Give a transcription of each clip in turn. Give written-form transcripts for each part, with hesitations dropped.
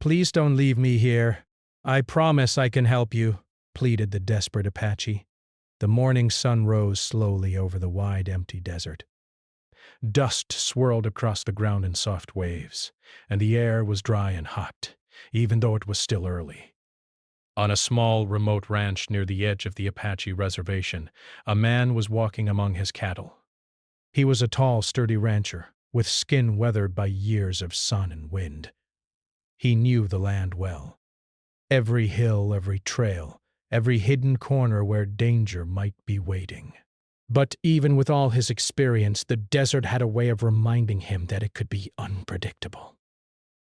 Please don't leave me here. I promise I can help you, pleaded the desperate Apache. The morning sun rose slowly over the wide, empty desert. Dust swirled across the ground in soft waves, and the air was dry and hot, even though it was still early. On a small, remote ranch near the edge of the Apache reservation, a man was walking among his cattle. He was a tall, sturdy rancher, with skin weathered by years of sun and wind. He knew the land well. Every hill, every trail, every hidden corner where danger might be waiting. But even with all his experience, the desert had a way of reminding him that it could be unpredictable.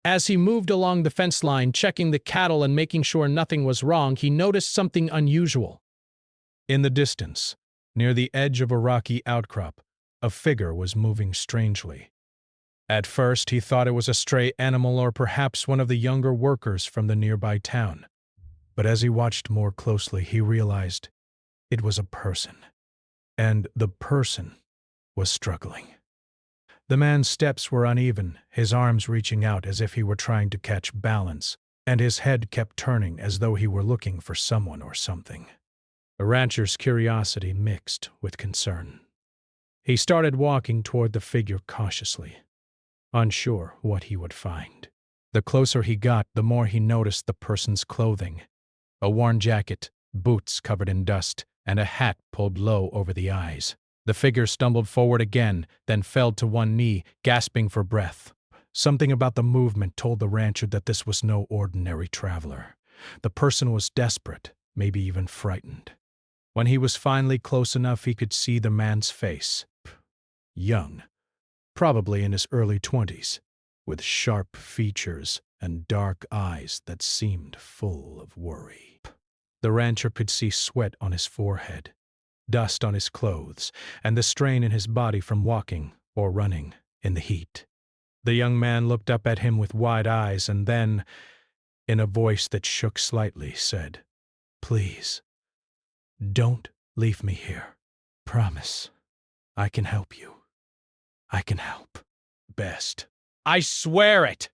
As he moved along the fence line, checking the cattle and making sure nothing was wrong, he noticed something unusual. In the distance, near the edge of a rocky outcrop, a figure was moving strangely. At first, he thought it was a stray animal or perhaps one of the younger workers from the nearby town. But as he watched more closely, he realized it was a person. And the person was struggling. The man's steps were uneven, his arms reaching out as if he were trying to catch balance, and his head kept turning as though he were looking for someone or something. The rancher's curiosity mixed with concern. He started walking toward the figure cautiously, unsure what he would find. The closer he got, the more he noticed the person's clothing: a worn jacket, boots covered in dust, and a hat pulled low over the eyes. The figure stumbled forward again, then fell to one knee, gasping for breath. Something about the movement told the rancher that this was no ordinary traveler. The person was desperate, maybe even frightened. When he was finally close enough, he could see the man's face. Young, probably in his early 20s, with sharp features and dark eyes that seemed full of worry. The rancher could see sweat on his forehead, dust on his clothes, and the strain in his body from walking or running in the heat. The young man looked up at him with wide eyes and then, in a voice that shook slightly, said, "Please, don't leave me here. Promise, I can help you. I can help. Best." "I swear it!"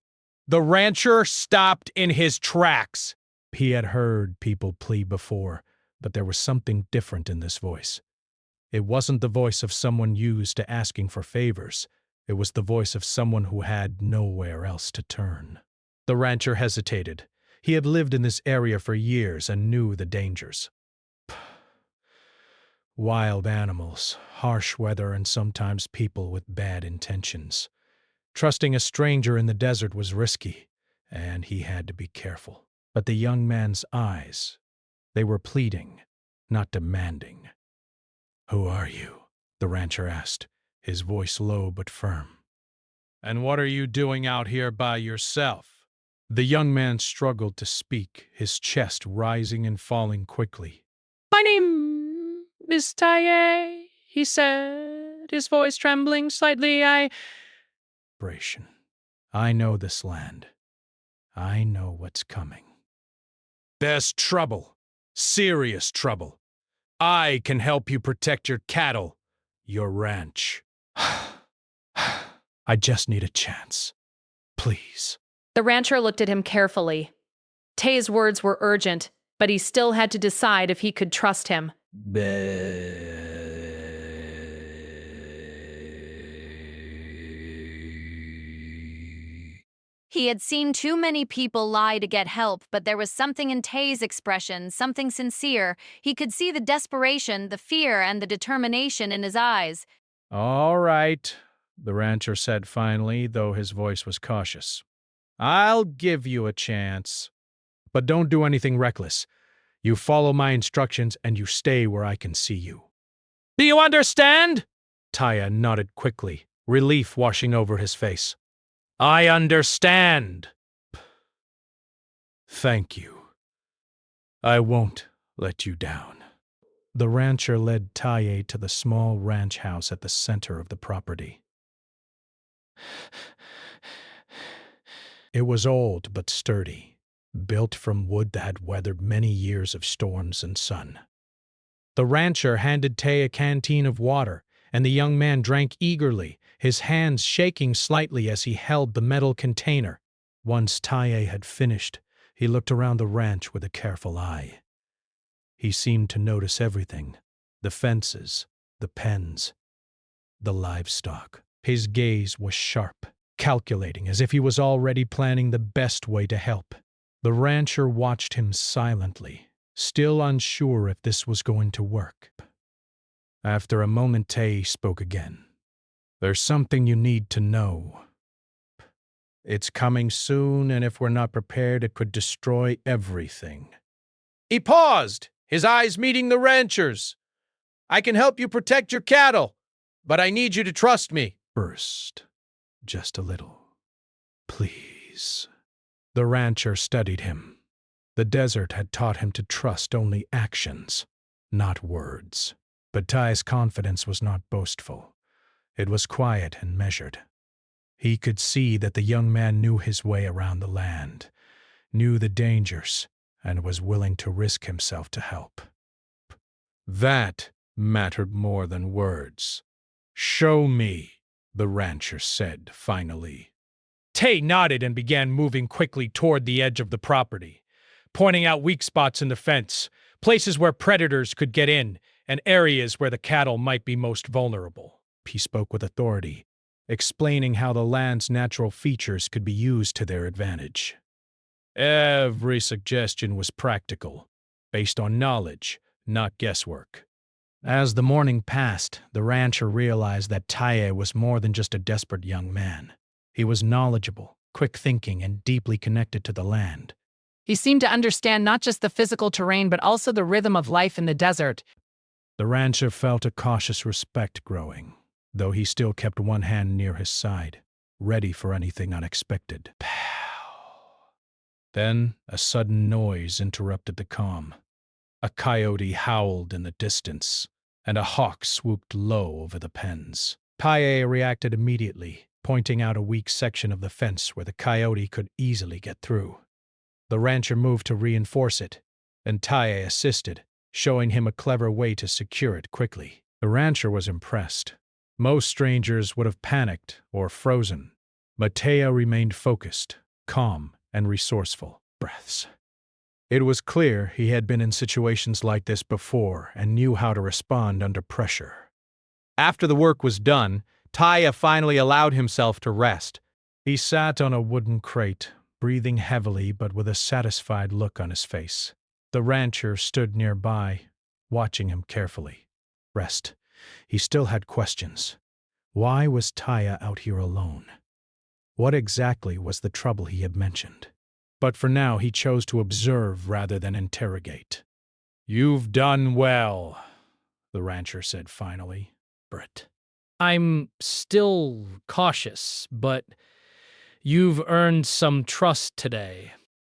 The rancher stopped in his tracks. He had heard people plead before, but there was something different in this voice. It wasn't the voice of someone used to asking for favors. It was the voice of someone who had nowhere else to turn. The rancher hesitated. He had lived in this area for years and knew the dangers. Wild animals, harsh weather, and sometimes people with bad intentions. Trusting a stranger in the desert was risky, and he had to be careful. But the young man's eyes, they were pleading, not demanding. "Who are you?" the rancher asked, his voice low but firm. "And what are you doing out here by yourself?" The young man struggled to speak, his chest rising and falling quickly. "My name is Taye," he said, his voice trembling slightly. I know this land. I know what's coming. There's trouble. Serious trouble. I can help you protect your cattle, your ranch. I just need a chance. Please." The rancher looked at him carefully. Tay's words were urgent, but he still had to decide if he could trust him. He had seen too many people lie to get help, but there was something in Tay's expression, something sincere. He could see the desperation, the fear, and the determination in his eyes. "All right," the rancher said finally, though his voice was cautious. "I'll give you a chance. But don't do anything reckless. You follow my instructions and you stay where I can see you." "Do you understand?" Taya nodded quickly, relief washing over his face. "I understand." "Thank you. I won't let you down." The rancher led Taye to the small ranch house at the center of the property. It was old but sturdy, built from wood that had weathered many years of storms and sun. The rancher handed Tay a canteen of water, and the young man drank eagerly, his hands shaking slightly as he held the metal container. Once Taye had finished, he looked around the ranch with a careful eye. He seemed to notice everything: the fences, the pens, the livestock. His gaze was sharp, calculating, as if he was already planning the best way to help. The rancher watched him silently, still unsure if this was going to work. After a moment, Taye spoke again. "There's something you need to know. It's coming soon, and if we're not prepared, it could destroy everything." He paused, his eyes meeting the rancher's. "I can help you protect your cattle, but I need you to trust me." "First, just a little. Please." The rancher studied him. The desert had taught him to trust only actions, not words. But Taye's confidence was not boastful. It was quiet and measured. He could see that the young man knew his way around the land, knew the dangers, and was willing to risk himself to help. That mattered more than words. "Show me," the rancher said finally. Taye nodded and began moving quickly toward the edge of the property, pointing out weak spots in the fence, places where predators could get in, and areas where the cattle might be most vulnerable. He spoke with authority, explaining how the land's natural features could be used to their advantage. Every suggestion was practical, based on knowledge, not guesswork. As the morning passed, the rancher realized that Taye was more than just a desperate young man. He was knowledgeable, quick-thinking, and deeply connected to the land. He seemed to understand not just the physical terrain, but also the rhythm of life in the desert. The rancher felt a cautious respect growing, though he still kept one hand near his side, ready for anything unexpected. Pow! Then a sudden noise interrupted the calm. A coyote howled in the distance, and a hawk swooped low over the pens. Taye reacted immediately, pointing out a weak section of the fence where the coyote could easily get through. The rancher moved to reinforce it, and Taye assisted, showing him a clever way to secure it quickly. The rancher was impressed. Most strangers would have panicked or frozen, but Taye remained focused, calm, and resourceful. Breaths. It was clear he had been in situations like this before and knew how to respond under pressure. After the work was done, Taye finally allowed himself to rest. He sat on a wooden crate, breathing heavily but with a satisfied look on his face. The rancher stood nearby, watching him carefully. Rest. He still had questions. Why was Taye out here alone? What exactly was the trouble he had mentioned? But for now he chose to observe rather than interrogate. "You've done well," the rancher said finally. Brett. "I'm still cautious, but you've earned some trust today."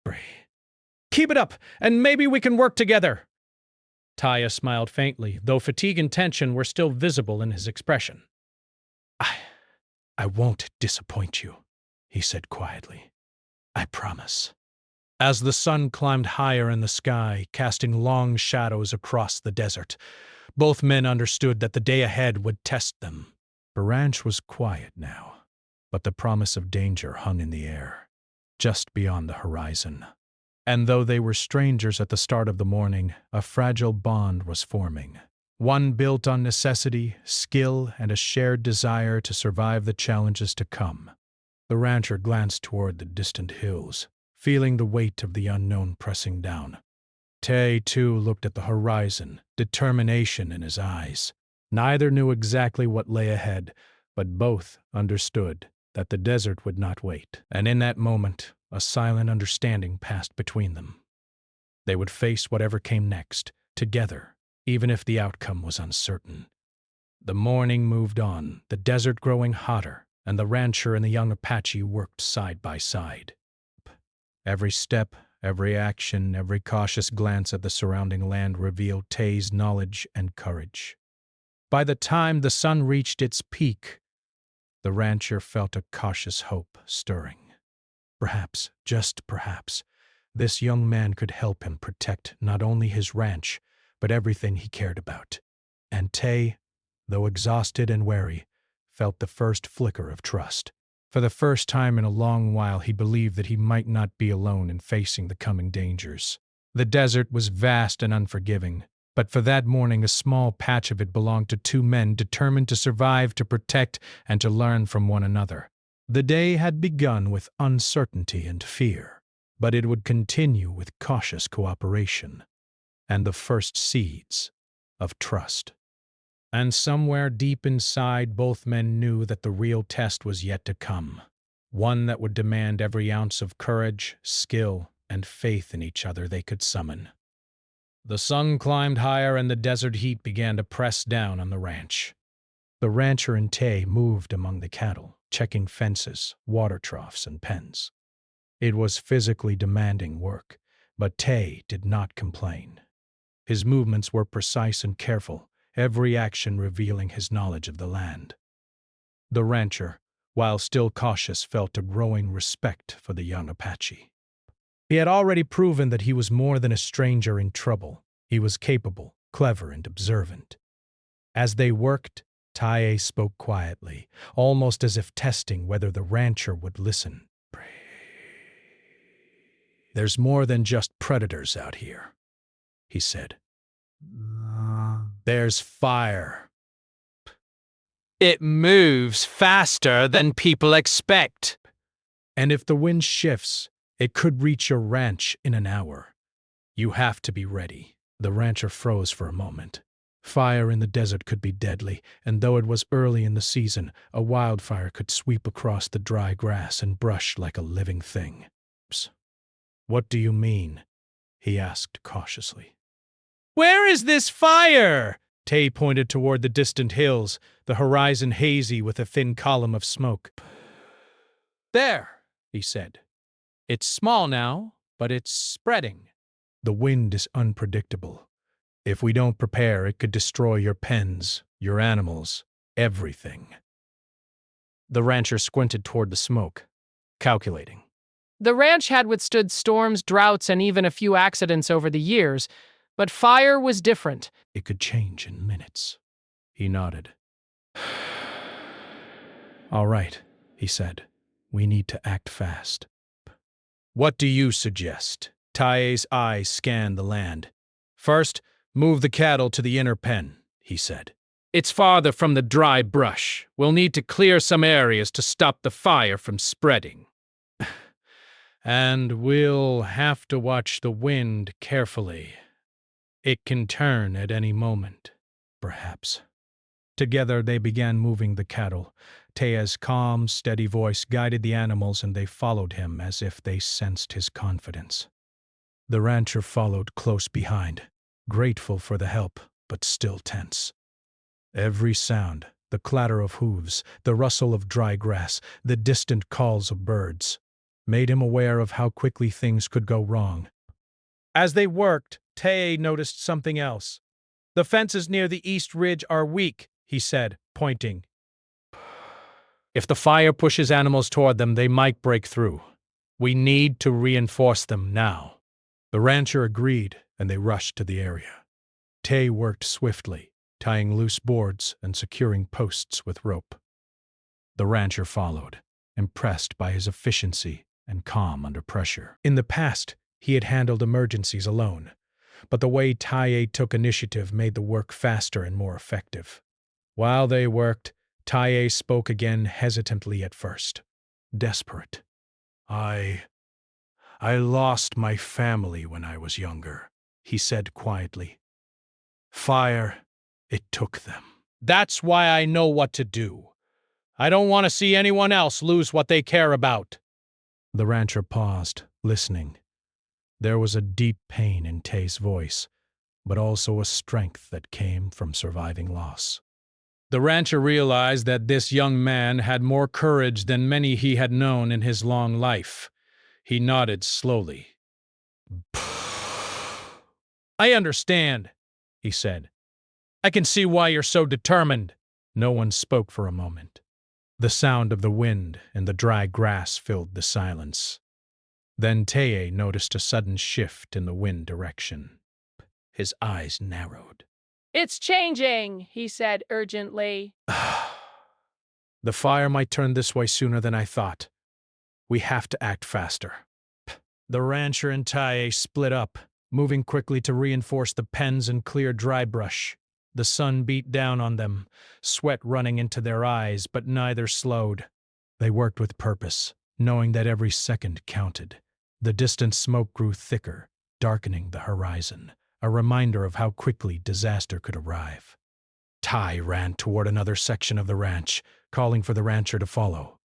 Bray. "Keep it up, and maybe we can work together." Taye smiled faintly, though fatigue and tension were still visible in his expression. I won't disappoint you," he said quietly. "I promise." As the sun climbed higher in the sky, casting long shadows across the desert, both men understood that the day ahead would test them. The ranch was quiet now, but the promise of danger hung in the air, just beyond the horizon. And though they were strangers at the start of the morning, a fragile bond was forming. One built on necessity, skill, and a shared desire to survive the challenges to come. The rancher glanced toward the distant hills, feeling the weight of the unknown pressing down. Taye, too, looked at the horizon, determination in his eyes. Neither knew exactly what lay ahead, but both understood that the desert would not wait. And in that moment, a silent understanding passed between them. They would face whatever came next, together, even if the outcome was uncertain. The morning moved on, the desert growing hotter, and the rancher and the young Apache worked side by side. Every step, every action, every cautious glance at the surrounding land revealed Taye's knowledge and courage. By the time the sun reached its peak, the rancher felt a cautious hope stirring. Perhaps, just perhaps, this young man could help him protect not only his ranch, but everything he cared about. And Taye, though exhausted and wary, felt the first flicker of trust. For the first time in a long while, he believed that he might not be alone in facing the coming dangers. The desert was vast and unforgiving, but for that morning a small patch of it belonged to two men determined to survive, to protect, and to learn from one another. The day had begun with uncertainty and fear, but it would continue with cautious cooperation and the first seeds of trust. And somewhere deep inside, both men knew that the real test was yet to come, one that would demand every ounce of courage, skill, and faith in each other they could summon. The sun climbed higher and the desert heat began to press down on the ranch. The rancher and Tay moved among the cattle, checking fences, water troughs, and pens. It was physically demanding work, but Tay did not complain. His movements were precise and careful, every action revealing his knowledge of the land. The rancher, while still cautious, felt a growing respect for the young Apache. He had already proven that he was more than a stranger in trouble. He was capable, clever, and observant. As they worked, Tae spoke quietly, almost as if testing whether the rancher would listen. "There's more than just predators out here," he said. "There's fire. It moves faster than people expect. And if the wind shifts, it could reach your ranch in an hour. You have to be ready." The rancher froze for a moment. Fire in the desert could be deadly, and though it was early in the season, a wildfire could sweep across the dry grass and brush like a living thing. "What do you mean?" he asked cautiously. Where is this fire? Tay pointed toward the distant hills, the horizon hazy with a thin column of smoke. There, he said. It's small now, but it's spreading. The wind is unpredictable. If we don't prepare, it could destroy your pens, your animals, everything. The rancher squinted toward the smoke, calculating. The ranch had withstood storms, droughts, and even a few accidents over the years, but fire was different. It could change in minutes. He nodded. "All right," he said. "We need to act fast." "What do you suggest?" Tae's eyes scanned the land. "First, move the cattle to the inner pen," he said. It's farther from the dry brush. We'll need to clear some areas to stop the fire from spreading. And we'll have to watch the wind carefully. It can turn at any moment, perhaps. Together they began moving the cattle. Tae's calm, steady voice guided the animals, and they followed him as if they sensed his confidence. The rancher followed close behind, grateful for the help, but still tense. Every sound, the clatter of hooves, the rustle of dry grass, the distant calls of birds, made him aware of how quickly things could go wrong. As they worked, Tae noticed something else. "The fences near the east ridge are weak," he said, pointing. If the fire pushes animals toward them, they might break through. We need to reinforce them now. The rancher agreed, and they rushed to the area. Tae worked swiftly, tying loose boards and securing posts with rope. The rancher followed, impressed by his efficiency and calm under pressure. In the past, he had handled emergencies alone, but the way Tae took initiative made the work faster and more effective. While they worked, Tae spoke again, hesitantly at first. Desperate. I lost my family when I was younger," he said quietly. "Fire, it took them." That's why I know what to do. I don't want to see anyone else lose what they care about. The rancher paused, listening. There was a deep pain in Tae's voice, but also a strength that came from surviving loss. The rancher realized that this young man had more courage than many he had known in his long life. He nodded slowly. I understand, he said. I can see why you're so determined. No one spoke for a moment. The sound of the wind and the dry grass filled the silence. Then Tae noticed a sudden shift in the wind direction. His eyes narrowed. "It's changing," he said urgently. The fire might turn this way sooner than I thought. We have to act faster. The rancher and Tae split up, moving quickly to reinforce the pens and clear dry brush. The sun beat down on them, sweat running into their eyes, but neither slowed. They worked with purpose, knowing that every second counted. The distant smoke grew thicker, darkening the horizon, a reminder of how quickly disaster could arrive. Ty ran toward another section of the ranch, calling for the rancher to follow.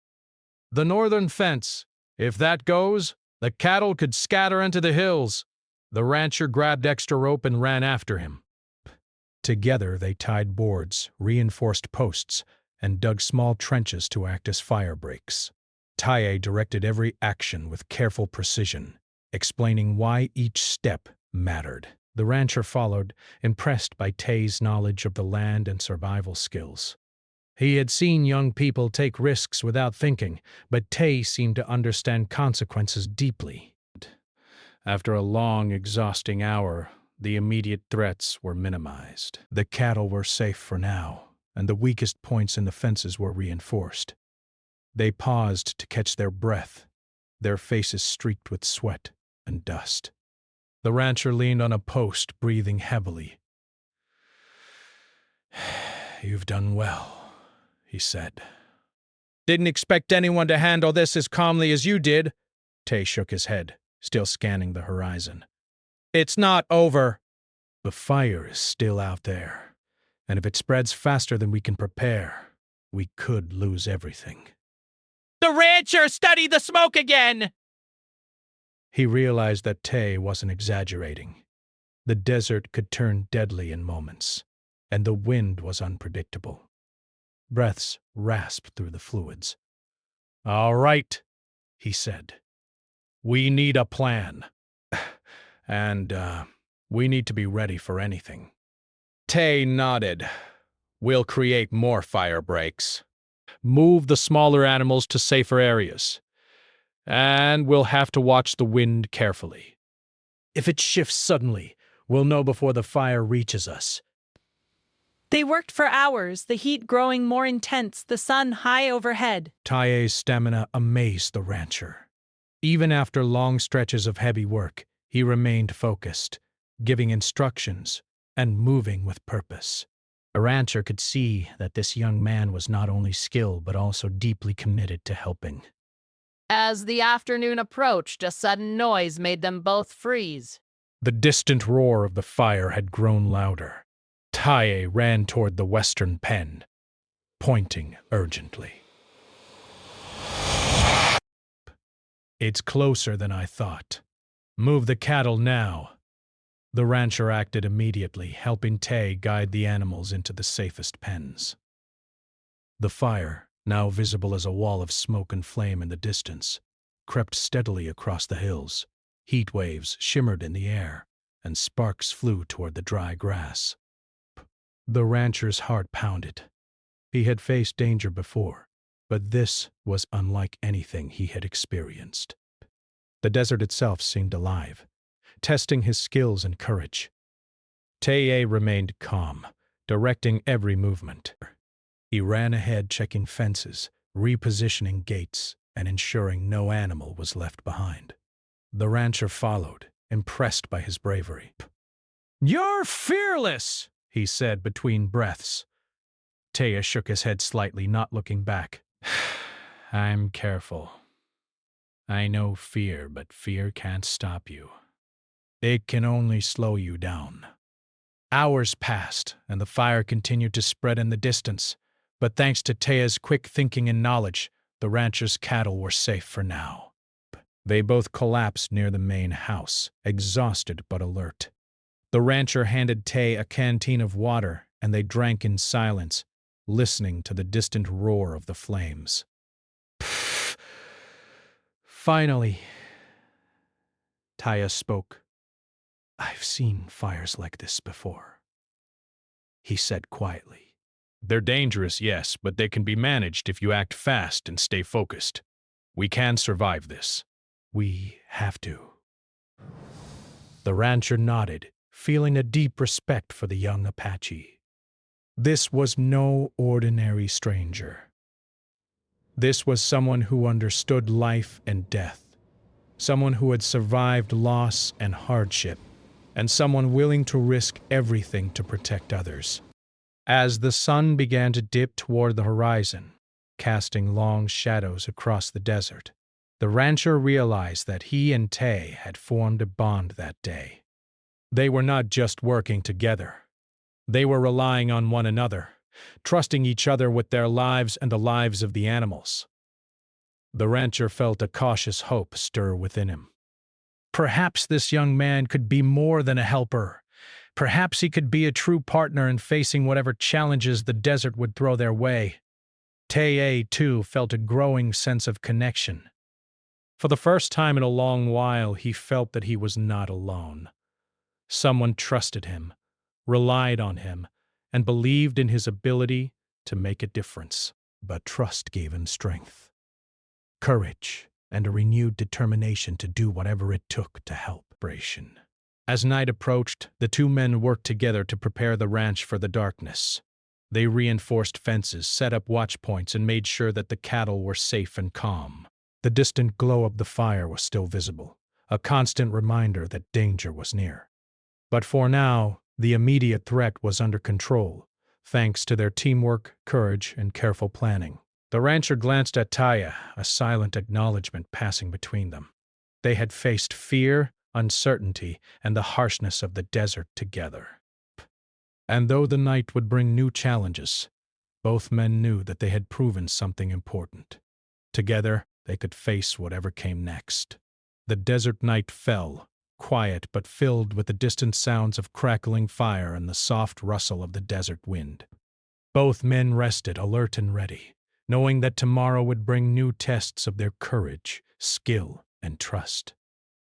"The northern fence. If that goes, the cattle could scatter into the hills." The rancher grabbed extra rope and ran after him. Together they tied boards, reinforced posts, and dug small trenches to act as fire breaks. Tae directed every action with careful precision, explaining why each step mattered. The rancher followed, impressed by Tae's knowledge of the land and survival skills. He had seen young people take risks without thinking, but Tae seemed to understand consequences deeply. After a long, exhausting hour, the immediate threats were minimized. The cattle were safe for now, and the weakest points in the fences were reinforced. They paused to catch their breath, their faces streaked with sweat and dust. The rancher leaned on a post, breathing heavily. "You've done well," he said. "Didn't expect anyone to handle this as calmly as you did." Tae shook his head, still scanning the horizon. "It's not over." "The fire is still out there, and if it spreads faster than we can prepare, we could lose everything." "The rancher studied the smoke again!" He realized that Tae wasn't exaggerating. The desert could turn deadly in moments, and the wind was unpredictable. Breaths rasped through the fluids. "All right," he said. "We need a plan. And, we need to be ready for anything." Tae nodded. "We'll create more fire breaks. Move the smaller animals to safer areas. And we'll have to watch the wind carefully. If it shifts suddenly, we'll know before the fire reaches us." They worked for hours, the heat growing more intense, the sun high overhead. Tae's stamina amazed the rancher. Even after long stretches of heavy work, he remained focused, giving instructions and moving with purpose. The rancher could see that this young man was not only skilled but also deeply committed to helping. As the afternoon approached, a sudden noise made them both freeze. The distant roar of the fire had grown louder. Tae ran toward the western pen, pointing urgently. "It's closer than I thought. Move the cattle now." The rancher acted immediately, helping Tae guide the animals into the safest pens. The fire, now visible as a wall of smoke and flame in the distance, crept steadily across the hills. Heat waves shimmered in the air, and sparks flew toward the dry grass. The rancher's heart pounded. He had faced danger before, but this was unlike anything he had experienced. The desert itself seemed alive, testing his skills and courage. Tae remained calm, directing every movement. He ran ahead, checking fences, repositioning gates, and ensuring no animal was left behind. The rancher followed, impressed by his bravery. "You're fearless," he said between breaths. Tae shook his head slightly, not looking back. "I'm careful. I know fear, but fear can't stop you. It can only slow you down." Hours passed, and the fire continued to spread in the distance. But thanks to Tae's quick thinking and knowledge, the rancher's cattle were safe for now. They both collapsed near the main house, exhausted but alert. The rancher handed Tae a canteen of water, and they drank in silence, listening to the distant roar of the flames. Finally, Tae spoke. "I've seen fires like this before," he said quietly. "They're dangerous, yes, but they can be managed if you act fast and stay focused. We can survive this." "We have to." The rancher nodded, feeling a deep respect for the young Apache. This was no ordinary stranger. This was someone who understood life and death, someone who had survived loss and hardship, and someone willing to risk everything to protect others. As the sun began to dip toward the horizon, casting long shadows across the desert, the rancher realized that he and Tay had formed a bond that day. They were not just working together. They were relying on one another, trusting each other with their lives and the lives of the animals. The rancher felt a cautious hope stir within him. Perhaps this young man could be more than a helper. Perhaps he could be a true partner in facing whatever challenges the desert would throw their way. Tay, too, felt a growing sense of connection. For the first time in a long while, he felt that he was not alone. Someone trusted him, relied on him, and believed in his ability to make a difference. But trust gave him strength, courage, and a renewed determination to do whatever it took to help. As night approached, the two men worked together to prepare the ranch for the darkness. They reinforced fences, set up watch points, and made sure that the cattle were safe and calm. The distant glow of the fire was still visible, a constant reminder that danger was near. But for now, the immediate threat was under control, thanks to their teamwork, courage, and careful planning. The rancher glanced at Taya, a silent acknowledgement passing between them. They had faced fear, uncertainty, and the harshness of the desert together. And though the night would bring new challenges, both men knew that they had proven something important. Together, they could face whatever came next. The desert night fell, quiet but filled with the distant sounds of crackling fire and the soft rustle of the desert wind. Both men rested, alert and ready, knowing that tomorrow would bring new tests of their courage, skill, and trust.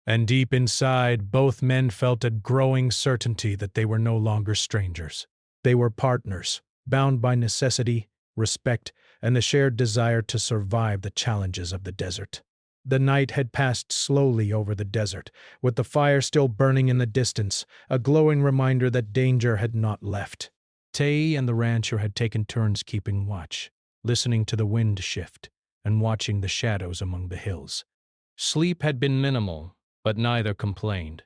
And deep inside, both men felt a growing certainty that they were no longer strangers. They were partners, bound by necessity, respect, and the shared desire to survive the challenges of the desert. The night had passed slowly over the desert, with the fire still burning in the distance, a glowing reminder that danger had not left. Tay and the rancher had taken turns keeping watch, listening to the wind shift and watching the shadows among the hills. Sleep had been minimal, but neither complained.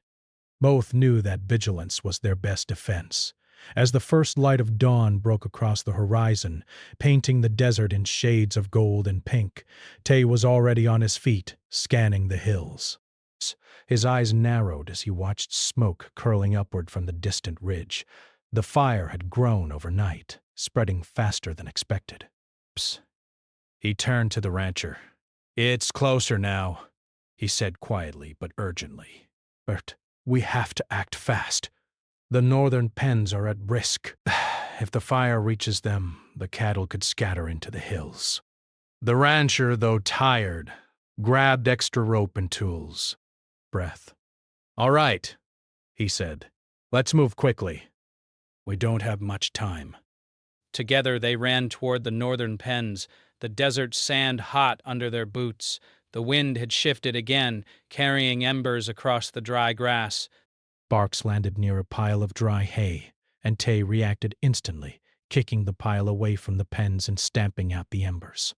Both knew that vigilance was their best defense. As the first light of dawn broke across the horizon, painting the desert in shades of gold and pink, Tay was already on his feet, scanning the hills. His eyes narrowed as he watched smoke curling upward from the distant ridge. The fire had grown overnight, spreading faster than expected. He turned to the rancher. "It's closer now," he said quietly but urgently. "Bert, we have to act fast. The northern pens are at risk. If the fire reaches them, the cattle could scatter into the hills." The rancher, though tired, grabbed extra rope and tools. Breath. "All right," he said. "Let's move quickly. We don't have much time." Together they ran toward the northern pens, the desert sand hot under their boots. The wind had shifted again, carrying embers across the dry grass. Sparks landed near a pile of dry hay, and Tay reacted instantly, kicking the pile away from the pens and stamping out the embers.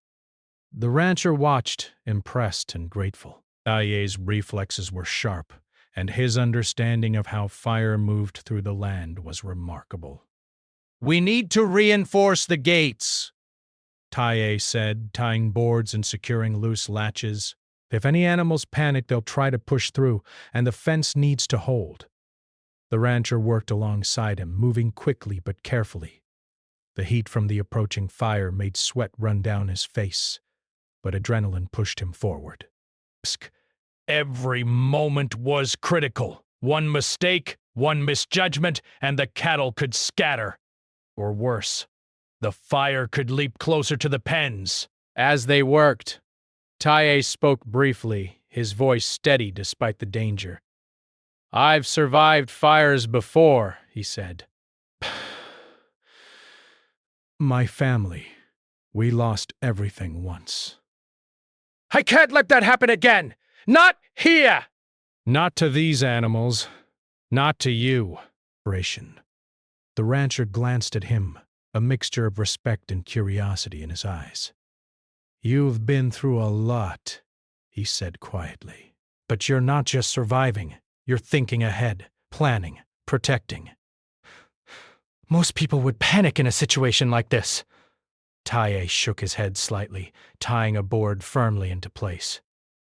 The rancher watched, impressed and grateful. Taye's reflexes were sharp, and his understanding of how fire moved through the land was remarkable. "We need to reinforce the gates," Taye said, tying boards and securing loose latches. "If any animals panic, they'll try to push through, and the fence needs to hold." The rancher worked alongside him, moving quickly but carefully. The heat from the approaching fire made sweat run down his face, but adrenaline pushed him forward. Every moment was critical. One mistake, one misjudgment, and the cattle could scatter. Or worse, the fire could leap closer to the pens. As they worked, Taye spoke briefly, his voice steady despite the danger. "I've survived fires before," he said. "My family, we lost everything once." "I can't let that happen again! Not here!" "Not to these animals. Not to you." The rancher glanced at him, a mixture of respect and curiosity in his eyes. You've been through a lot, he said quietly. But you're not just surviving, you're thinking ahead, planning, protecting. Most people would panic in a situation like this. Tae shook his head slightly, tying a board firmly into place.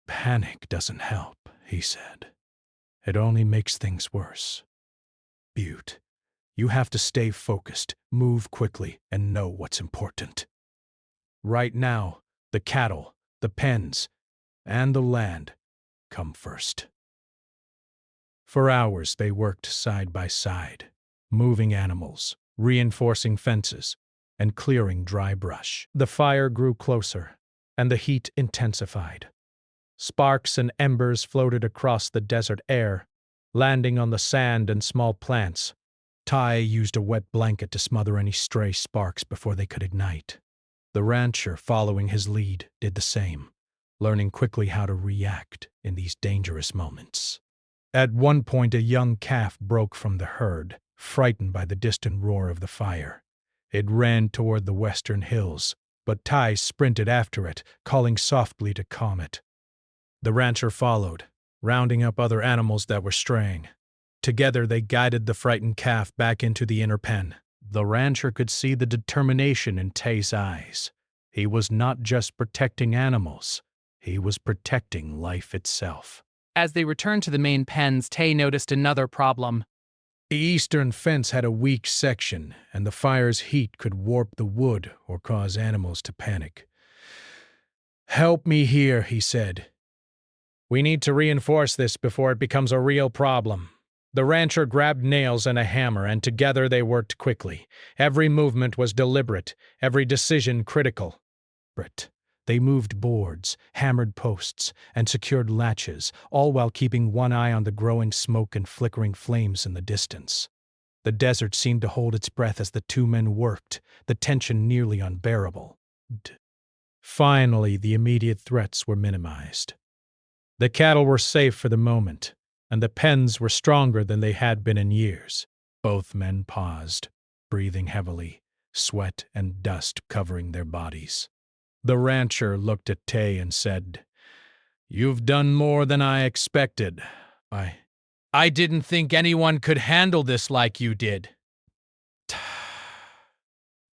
Panic doesn't help, he said. It only makes things worse. Butte, you have to stay focused, move quickly, and know what's important. Right now, the cattle, the pens, and the land come first. For hours they worked side by side, moving animals, reinforcing fences, and clearing dry brush. The fire grew closer, and the heat intensified. Sparks and embers floated across the desert air, landing on the sand and small plants. Ty used a wet blanket to smother any stray sparks before they could ignite. The rancher, following his lead, did the same, learning quickly how to react in these dangerous moments. At one point, a young calf broke from the herd, frightened by the distant roar of the fire. It ran toward the western hills, but Ty sprinted after it, calling softly to calm it. The rancher followed, rounding up other animals that were straying. Together they guided the frightened calf back into the inner pen. The rancher could see the determination in Tay's eyes. He was not just protecting animals, he was protecting life itself. As they returned to the main pens, Tay noticed another problem. The eastern fence had a weak section, and the fire's heat could warp the wood or cause animals to panic. "Help me here," he said. "We need to reinforce this before it becomes a real problem." The rancher grabbed nails and a hammer, and together they worked quickly. Every movement was deliberate, every decision critical. They moved boards, hammered posts, and secured latches, all while keeping one eye on the growing smoke and flickering flames in the distance. The desert seemed to hold its breath as the two men worked, the tension nearly unbearable. Finally, the immediate threats were minimized. The cattle were safe for the moment, and the pens were stronger than they had been in years. Both men paused, breathing heavily, sweat and dust covering their bodies. The rancher looked at Tay and said, "You've done more than I expected. I didn't think anyone could handle this like you did."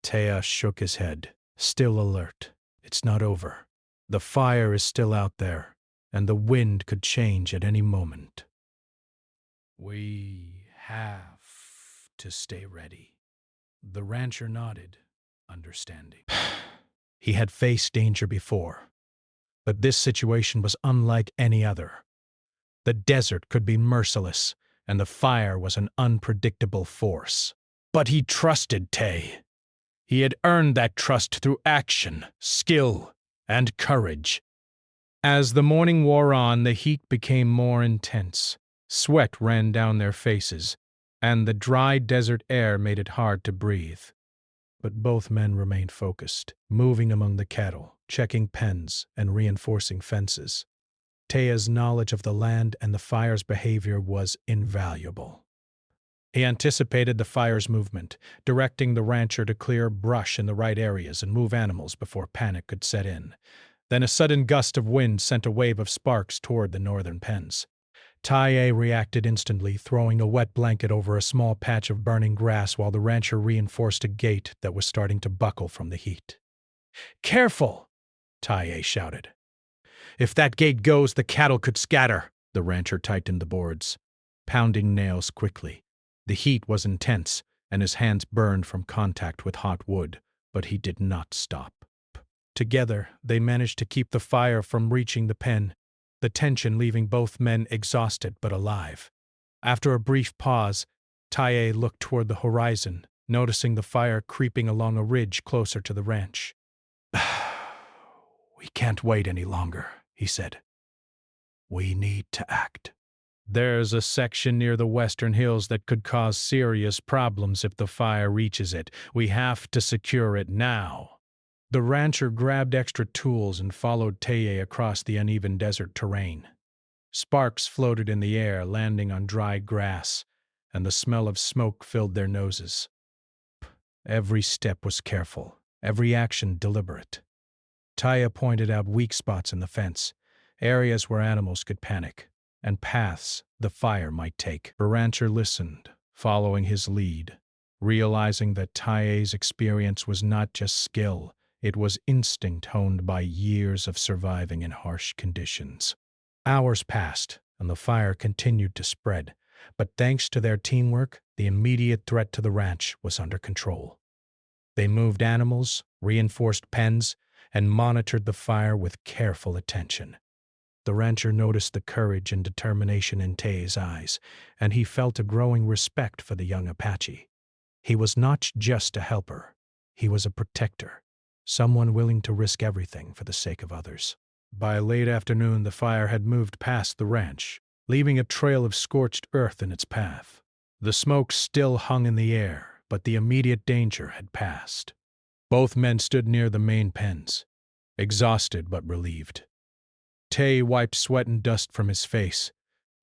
Taya shook his head, still alert. It's not over. The fire is still out there, and the wind could change at any moment. We have to stay ready. The rancher nodded, understanding. He had faced danger before, but this situation was unlike any other. The desert could be merciless, and the fire was an unpredictable force. But he trusted Tay. He had earned that trust through action, skill, and courage. As the morning wore on, the heat became more intense. Sweat ran down their faces, and the dry desert air made it hard to breathe. But both men remained focused, moving among the cattle, checking pens, and reinforcing fences. Taya's knowledge of the land and the fire's behavior was invaluable. He anticipated the fire's movement, directing the rancher to clear brush in the right areas and move animals before panic could set in. Then a sudden gust of wind sent a wave of sparks toward the northern pens. Taye reacted instantly, throwing a wet blanket over a small patch of burning grass while the rancher reinforced a gate that was starting to buckle from the heat. "Careful!" Taye shouted. "If that gate goes, the cattle could scatter." The rancher tightened the boards, pounding nails quickly. The heat was intense, and his hands burned from contact with hot wood, but he did not stop. Together, they managed to keep the fire from reaching the pen, the tension leaving both men exhausted but alive. After a brief pause, Taye looked toward the horizon, noticing the fire creeping along a ridge closer to the ranch. "We can't wait any longer," he said. "We need to act." "There's a section near the western hills that could cause serious problems if the fire reaches it. We have to secure it now." The rancher grabbed extra tools and followed Taye across the uneven desert terrain. Sparks floated in the air, landing on dry grass, and the smell of smoke filled their noses. Every step was careful, every action deliberate. Taya pointed out weak spots in the fence, areas where animals could panic, and paths the fire might take. The rancher listened, following his lead, realizing that Taya's experience was not just skill, it was instinct honed by years of surviving in harsh conditions. Hours passed, and the fire continued to spread, but thanks to their teamwork, the immediate threat to the ranch was under control. They moved animals, reinforced pens, and monitored the fire with careful attention. The rancher noticed the courage and determination in Taya's eyes, and he felt a growing respect for the young Apache. He was not just a helper, he was a protector, someone willing to risk everything for the sake of others. By late afternoon, the fire had moved past the ranch, leaving a trail of scorched earth in its path. The smoke still hung in the air, but the immediate danger had passed. Both men stood near the main pens, exhausted but relieved. Tay wiped sweat and dust from his face,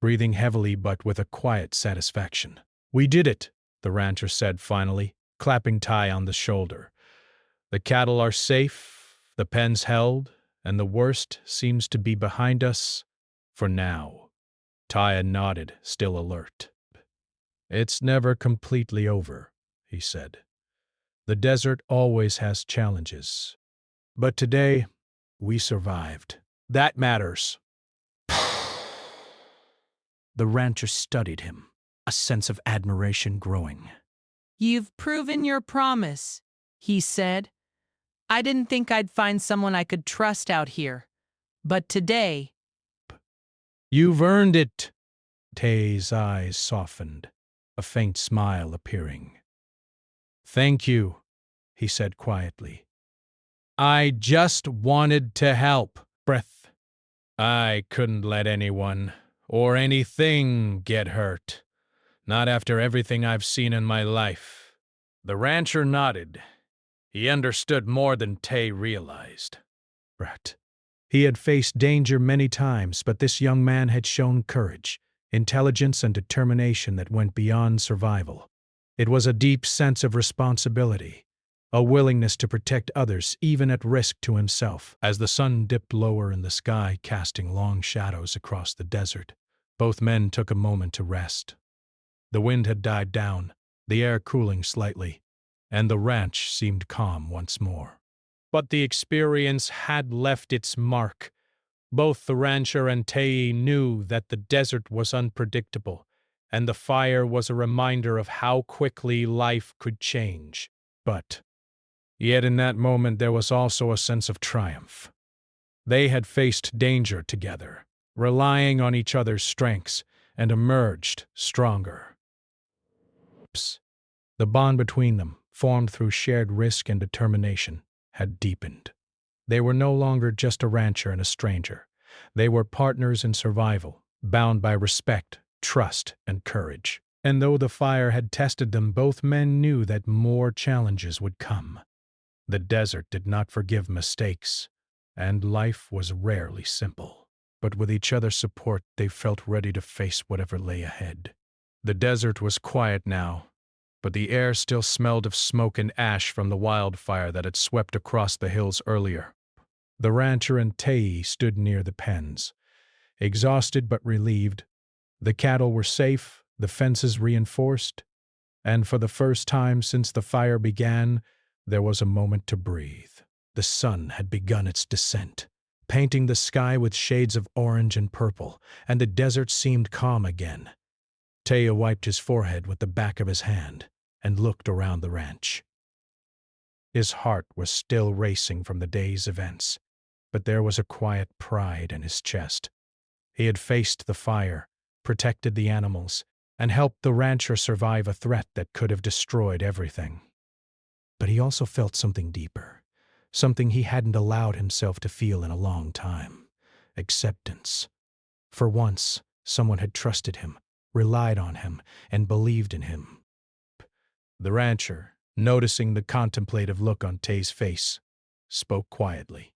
breathing heavily but with a quiet satisfaction. "We did it," the rancher said finally, clapping Ty on the shoulder. "The cattle are safe, the pens held, and the worst seems to be behind us for now." Taya nodded, still alert. "It's never completely over," he said. "The desert always has challenges. But today, we survived. That matters." The rancher studied him, a sense of admiration growing. "You've proven your promise," he said. "I didn't think I'd find someone I could trust out here. But today—" "You've earned it." Tay's eyes softened, a faint smile appearing. "Thank you," he said quietly. "I just wanted to help." Breath. "I couldn't let anyone or anything get hurt. Not after everything I've seen in my life." The rancher nodded. He understood more than Tay realized. Brett. He had faced danger many times, but this young man had shown courage, intelligence, and determination that went beyond survival. It was a deep sense of responsibility, a willingness to protect others even at risk to himself. As the sun dipped lower in the sky, casting long shadows across the desert, both men took a moment to rest. The wind had died down, the air cooling slightly, and the ranch seemed calm once more. But the experience had left its mark. Both the rancher and Tay knew that the desert was unpredictable, and the fire was a reminder of how quickly life could change. But yet in that moment there was also a sense of triumph. They had faced danger together, relying on each other's strengths, and emerged stronger. The bond between them, formed through shared risk and determination, had deepened. They were no longer just a rancher and a stranger. They were partners in survival, bound by respect, trust, and courage. And though the fire had tested them, both men knew that more challenges would come. The desert did not forgive mistakes, and life was rarely simple. But with each other's support, they felt ready to face whatever lay ahead. The desert was quiet now, but the air still smelled of smoke and ash from the wildfire that had swept across the hills earlier. The rancher and Tay stood near the pens, exhausted but relieved. The cattle were safe, the fences reinforced, and for the first time since the fire began, there was a moment to breathe. The sun had begun its descent, painting the sky with shades of orange and purple, and the desert seemed calm again. Taya wiped his forehead with the back of his hand and looked around the ranch. His heart was still racing from the day's events, but there was a quiet pride in his chest. He had faced the fire, protected the animals, and helped the rancher survive a threat that could have destroyed everything. But he also felt something deeper, something he hadn't allowed himself to feel in a long time: acceptance. For once, someone had trusted him, relied on him, and believed in him. The rancher, noticing the contemplative look on Tay's face, spoke quietly.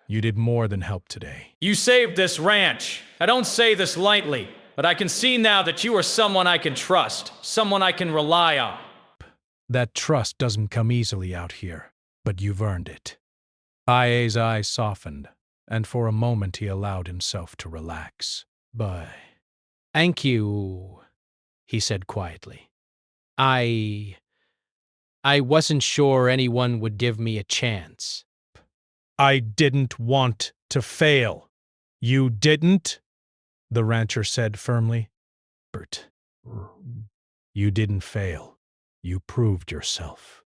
"You did more than help today." You saved this ranch. I don't say this lightly, but I can see now that you are someone I can trust, someone I can rely on. That trust doesn't come easily out here, but you've earned it. Tae's eyes softened, and for a moment he allowed himself to relax. "Bye." Thank you, he said quietly. I wasn't sure anyone would give me a chance. "I didn't want to fail." "You didn't?" the rancher said firmly. "Bert, you didn't fail. You proved yourself."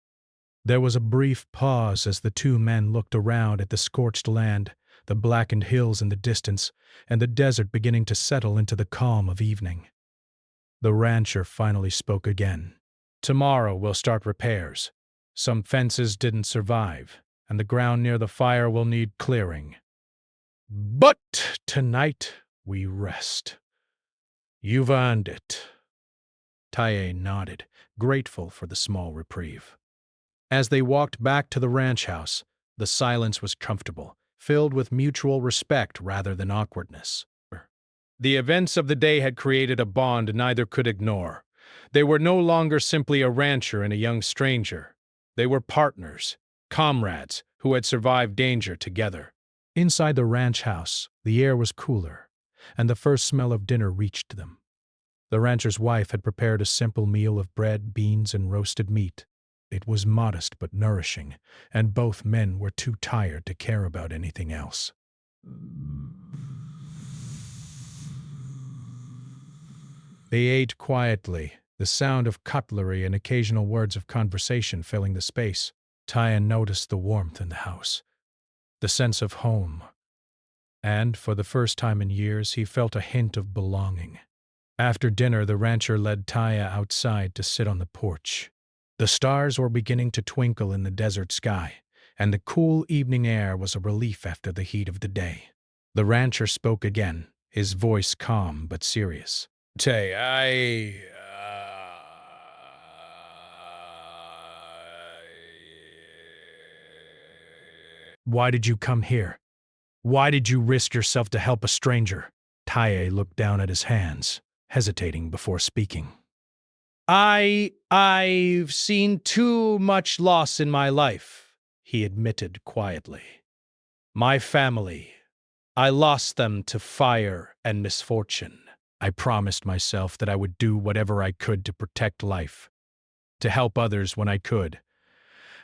There was a brief pause as the two men looked around at the scorched land, the blackened hills in the distance, and the desert beginning to settle into the calm of evening. The rancher finally spoke again. "Tomorrow we'll start repairs. Some fences didn't survive, and the ground near the fire will need clearing. But tonight we rest. You've earned it." Tae nodded, grateful for the small reprieve. As they walked back to the ranch house, the silence was comfortable, filled with mutual respect rather than awkwardness. The events of the day had created a bond neither could ignore. They were no longer simply a rancher and a young stranger. They were partners, comrades who had survived danger together. Inside the ranch house, the air was cooler, and the first smell of dinner reached them. The rancher's wife had prepared a simple meal of bread, beans, and roasted meat. It was modest but nourishing, and both men were too tired to care about anything else. They ate quietly, the sound of cutlery and occasional words of conversation filling the space. Tyan noticed the warmth in the house, the sense of home, and, for the first time in years, he felt a hint of belonging. After dinner, the rancher led Taya outside to sit on the porch. The stars were beginning to twinkle in the desert sky, and the cool evening air was a relief after the heat of the day. The rancher spoke again, his voice calm but serious. "Tay, why did you come here? Why did you risk yourself to help a stranger?" Tae looked down at his hands, hesitating before speaking. I've seen too much loss in my life," he admitted quietly. "My family, I lost them to fire and misfortune. I promised myself that I would do whatever I could to protect life, to help others when I could.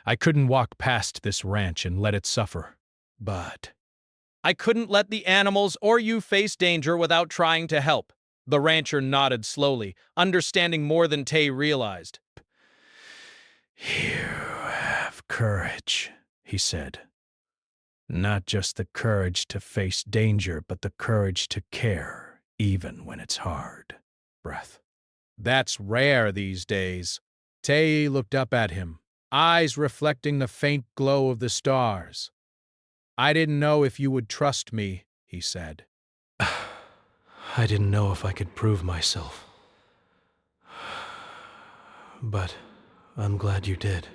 I couldn't walk past this ranch and let it suffer, but I couldn't let the animals or you face danger without trying to help." The rancher nodded slowly, understanding more than Tay realized. "You have courage," he said. "Not just the courage to face danger, but the courage to care, even when it's hard." Breath. That's rare these days. Tay looked up at him, eyes reflecting the faint glow of the stars. "I didn't know if you would trust me," he said. "I didn't know if I could prove myself. But I'm glad you did."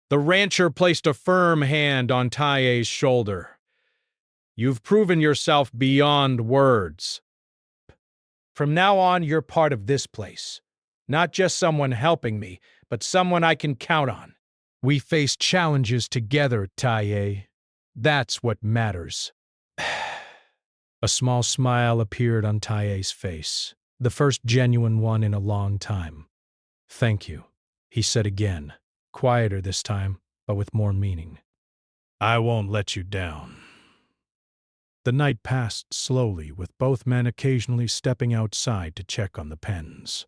The rancher placed a firm hand on Tae's shoulder. "You've proven yourself beyond words. From now on, you're part of this place. Not just someone helping me, but someone I can count on. We face challenges together, Tae. That's what matters." A small smile appeared on Tae's face, the first genuine one in a long time. "Thank you," he said again, quieter this time, but with more meaning. "I won't let you down." The night passed slowly, with both men occasionally stepping outside to check on the pens.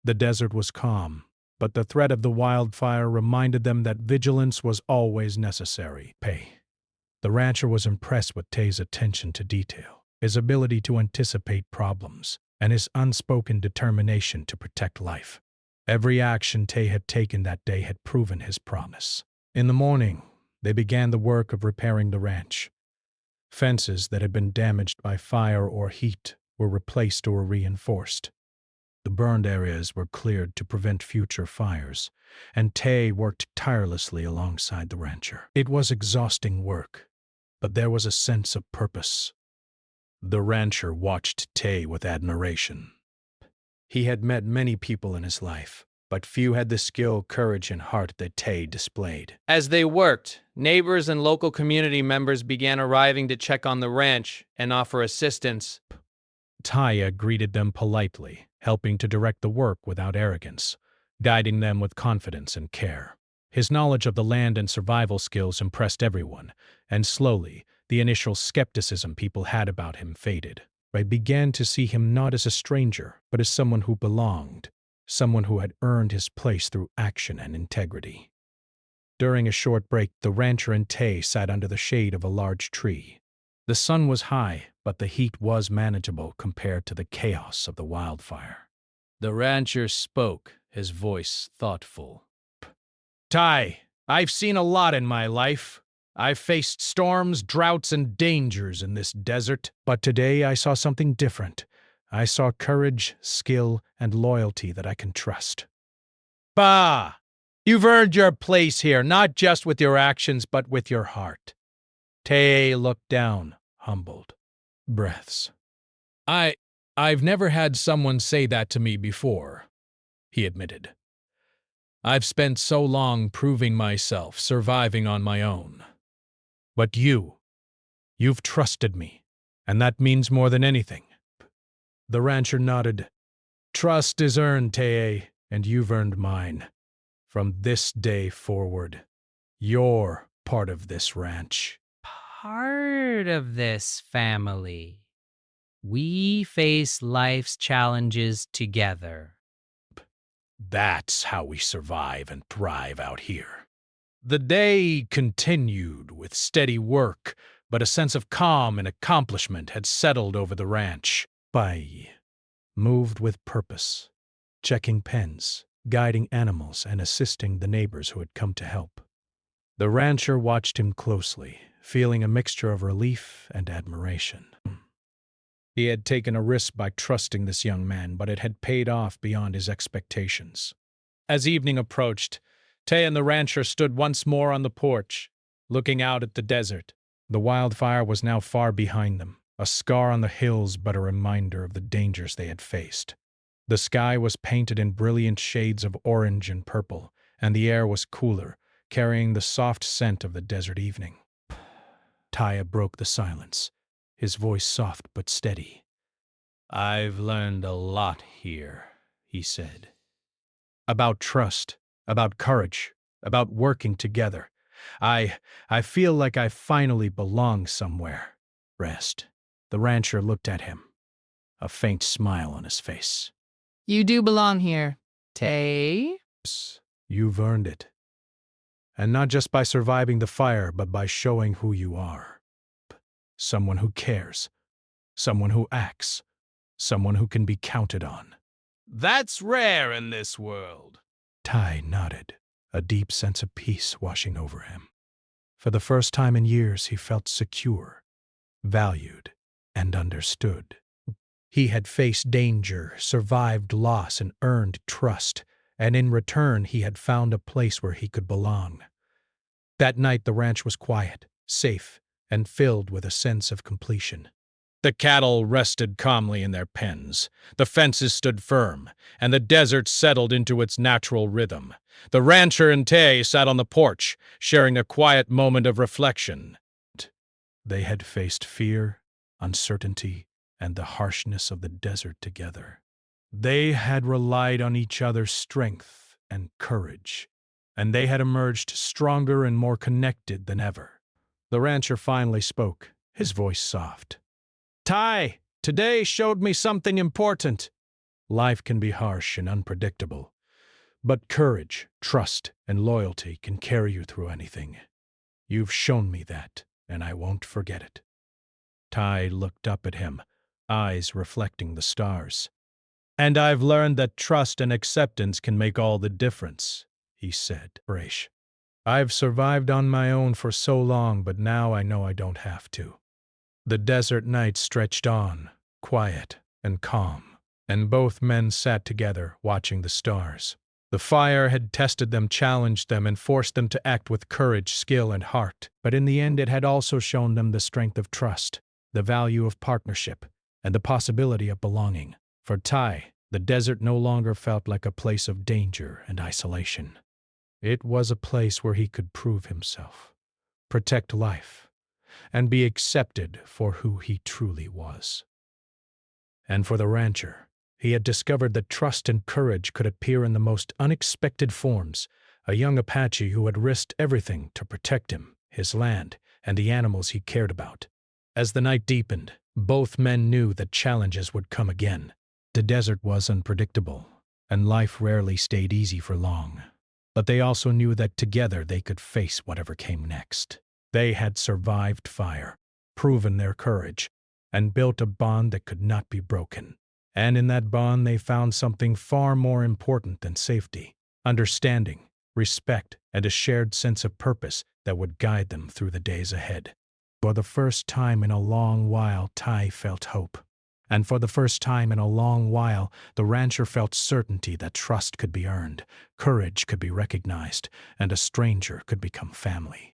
The desert was calm, but the threat of the wildfire reminded them that vigilance was always necessary. The rancher was impressed with Tay's attention to detail, his ability to anticipate problems, and his unspoken determination to protect life. Every action Tay had taken that day had proven his promise. In the morning, they began the work of repairing the ranch. Fences that had been damaged by fire or heat were replaced or reinforced. The burned areas were cleared to prevent future fires, and Tay worked tirelessly alongside the rancher. It was exhausting work, but there was a sense of purpose. The rancher watched Tay with admiration. He had met many people in his life, but few had the skill, courage, and heart that Tay displayed. As they worked, neighbors and local community members began arriving to check on the ranch and offer assistance. Taya greeted them politely, helping to direct the work without arrogance, guiding them with confidence and care. His knowledge of the land and survival skills impressed everyone, and slowly, the initial skepticism people had about him faded. I began to see him not as a stranger, but as someone who belonged, someone who had earned his place through action and integrity. During a short break, the rancher and Tay sat under the shade of a large tree. The sun was high, but the heat was manageable compared to the chaos of the wildfire. The rancher spoke, his voice thoughtful. Ty, I've seen a lot in my life. I've faced storms, droughts, and dangers in this desert, but today I saw something different. I saw courage, skill, and loyalty that I can trust. Bah! You've earned your place here, not just with your actions, but with your heart. Tay looked down, humbled. Breaths. I've never had someone say that to me before, he admitted. I've spent so long proving myself, surviving on my own. But you've trusted me, and that means more than anything. The rancher nodded. Trust is earned, Tay, and you've earned mine. From this day forward, you're part of this ranch. Part of this family. We face life's challenges together. That's how we survive and thrive out here. The day continued with steady work, but a sense of calm and accomplishment had settled over the ranch. Pai moved with purpose, checking pens, guiding animals, and assisting the neighbors who had come to help. The rancher watched him closely, feeling a mixture of relief and admiration. He had taken a risk by trusting this young man, but it had paid off beyond his expectations. As evening approached, Tay and the rancher stood once more on the porch, looking out at the desert. The wildfire was now far behind them, a scar on the hills but a reminder of the dangers they had faced. The sky was painted in brilliant shades of orange and purple, and the air was cooler, carrying the soft scent of the desert evening. Taya broke the silence, his voice soft but steady. I've learned a lot here, he said. About trust, about courage, about working together. I feel like I finally belong somewhere. Rest. The rancher looked at him, a faint smile on his face. You do belong here, Tay. You've earned it. And not just by surviving the fire, but by showing who you are. Someone who cares. Someone who acts. Someone who can be counted on. That's rare in this world. Ty nodded, a deep sense of peace washing over him. For the first time in years, he felt secure, valued, and understood. He had faced danger, survived loss, and earned trust, and in return he had found a place where he could belong. That night the ranch was quiet, safe, and filled with a sense of completion. The cattle rested calmly in their pens, the fences stood firm, and the desert settled into its natural rhythm. The rancher and Tay sat on the porch, sharing a quiet moment of reflection. They had faced fear, uncertainty, and the harshness of the desert together. They had relied on each other's strength and courage, and they had emerged stronger and more connected than ever. The rancher finally spoke, his voice soft. Ty, today showed me something important. Life can be harsh and unpredictable, but courage, trust, and loyalty can carry you through anything. You've shown me that, and I won't forget it. Ty looked up at him, eyes reflecting the stars. And I've learned that trust and acceptance can make all the difference, he said. I've survived on my own for so long, but now I know I don't have to. The desert night stretched on, quiet and calm, and both men sat together, watching the stars. The fire had tested them, challenged them, and forced them to act with courage, skill, and heart. But in the end, it had also shown them the strength of trust, the value of partnership, and the possibility of belonging. For Ty, The desert no longer felt like a place of danger and isolation. It was a place where he could prove himself, protect life, and be accepted for who he truly was. And for the rancher, he had discovered that trust and courage could appear in the most unexpected forms. A young Apache who had risked everything to protect him, his land, and the animals he cared about. As the night deepened, both men knew that challenges would come again. The desert was unpredictable, and life rarely stayed easy for long. But they also knew that together they could face whatever came next. They had survived fire, proven their courage, and built a bond that could not be broken. And in that bond they found something far more important than safety: understanding, respect, and a shared sense of purpose that would guide them through the days ahead. For the first time in a long while, Ty felt hope. And for the first time in a long while, the rancher felt certainty that trust could be earned, courage could be recognized, and a stranger could become family.